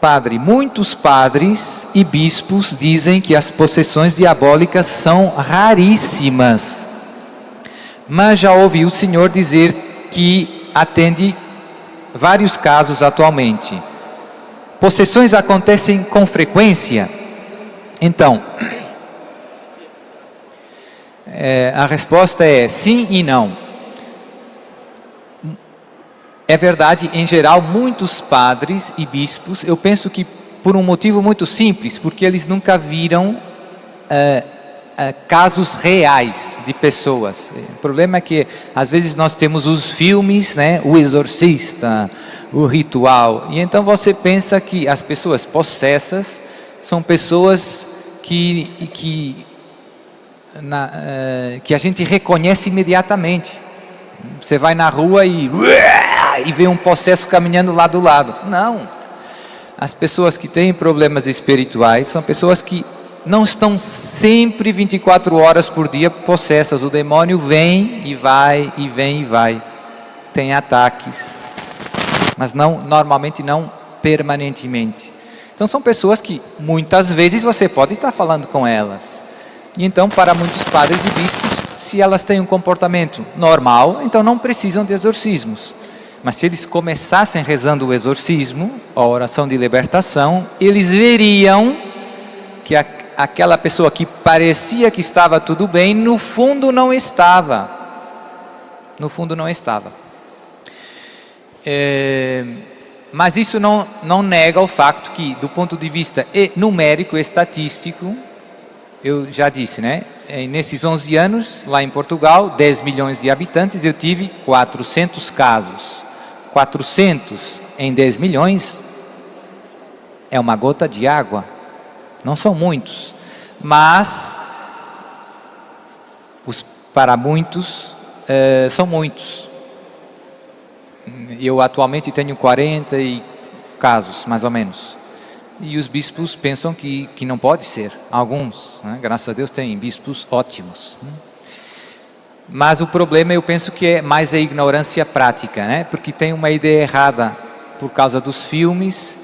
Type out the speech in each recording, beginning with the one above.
Padre, muitos padres e bispos dizem que as possessões diabólicas são raríssimas. Mas já ouvi o senhor dizer que atende vários casos atualmente. Possessões acontecem com frequência? Então, a resposta é sim e não. É verdade, em geral, muitos padres e bispos, eu penso que por um motivo muito simples, porque eles nunca viram casos reais de pessoas. O problema é que, às vezes, nós temos os filmes, né? O Exorcista, o Ritual, e então você pensa que as pessoas possessas são pessoas que a gente reconhece imediatamente. Você vai na rua e vê um possesso caminhando lá do lado. Não. As pessoas que têm problemas espirituais são pessoas que não estão sempre 24 horas por dia possessas. O demônio vem e vai, e vem e vai. Tem ataques, mas normalmente não permanentemente. Então são pessoas que muitas vezes você pode estar falando com elas. E então, para muitos padres e bispos, se elas têm um comportamento normal, então não precisam de exorcismos. Mas se eles começassem rezando o exorcismo, a oração de libertação, eles veriam que aquela pessoa que parecia que estava tudo bem, no fundo não estava. No fundo não estava. Mas isso não nega o fato que, do ponto de vista numérico e estatístico, eu já disse, né? Nesses 11 anos, lá em Portugal, 10 milhões de habitantes, eu tive 400 casos. 400 em 10 milhões é uma gota de água. Não são muitos, mas para muitos são muitos. Eu atualmente tenho 40 casos, mais ou menos. E os bispos pensam que não pode ser. Alguns, né? Graças a Deus, tem bispos ótimos. Mas o problema, eu penso que é mais a ignorância prática, né? Porque tem uma ideia errada por causa dos filmes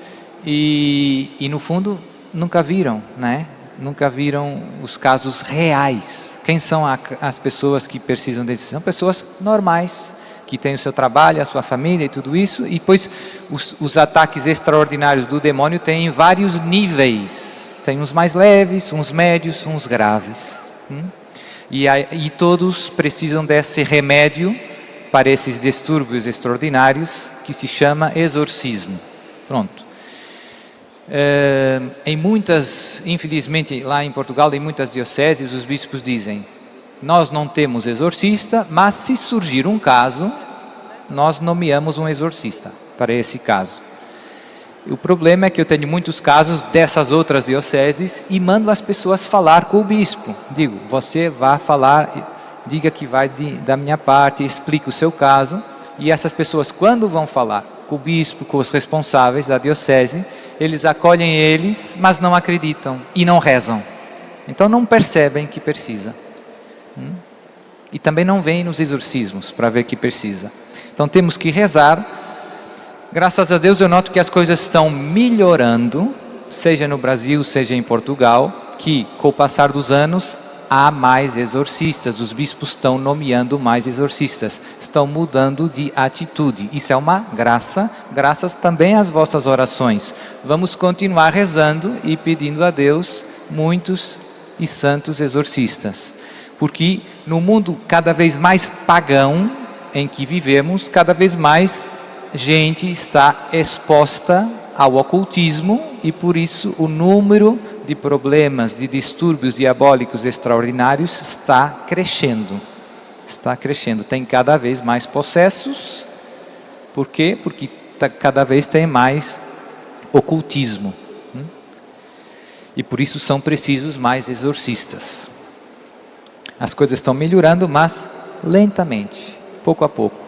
e no fundo, nunca viram, né? Nunca viram os casos reais. Quem são as pessoas que precisam disso? São pessoas normais, que têm o seu trabalho, a sua família e tudo isso, e depois os ataques extraordinários do demônio têm vários níveis. Tem uns mais leves, uns médios, uns graves. E todos precisam desse remédio para esses distúrbios extraordinários, que se chama exorcismo. Pronto. Em muitas, infelizmente lá em Portugal, em muitas dioceses, os bispos dizem: nós não temos exorcista, mas se surgir um caso, nós nomeamos um exorcista para esse caso. O problema é que eu tenho muitos casos dessas outras dioceses e mando as pessoas falar com o bispo. Digo, você vai falar, diga que vai da minha parte, explique o seu caso. E essas pessoas, quando vão falar com o bispo, com os responsáveis da diocese, eles acolhem eles, mas não acreditam e não rezam. Então não percebem que precisa. E também não vêm nos exorcismos para ver que precisa. Então temos que rezar. Graças a Deus eu noto que as coisas estão melhorando, seja no Brasil, seja em Portugal, que com o passar dos anos há mais exorcistas, os bispos estão nomeando mais exorcistas, estão mudando de atitude. Isso é uma graça, graças também às vossas orações. Vamos continuar rezando e pedindo a Deus muitos e santos exorcistas. Porque no mundo cada vez mais pagão em que vivemos, cada vez mais gente está exposta ao ocultismo e por isso o número de problemas, de distúrbios diabólicos extraordinários está crescendo. Está crescendo. Tem cada vez mais possessos. Por quê? Porque cada vez tem mais ocultismo. E por isso são precisos mais exorcistas. As coisas estão melhorando, mas lentamente, pouco a pouco.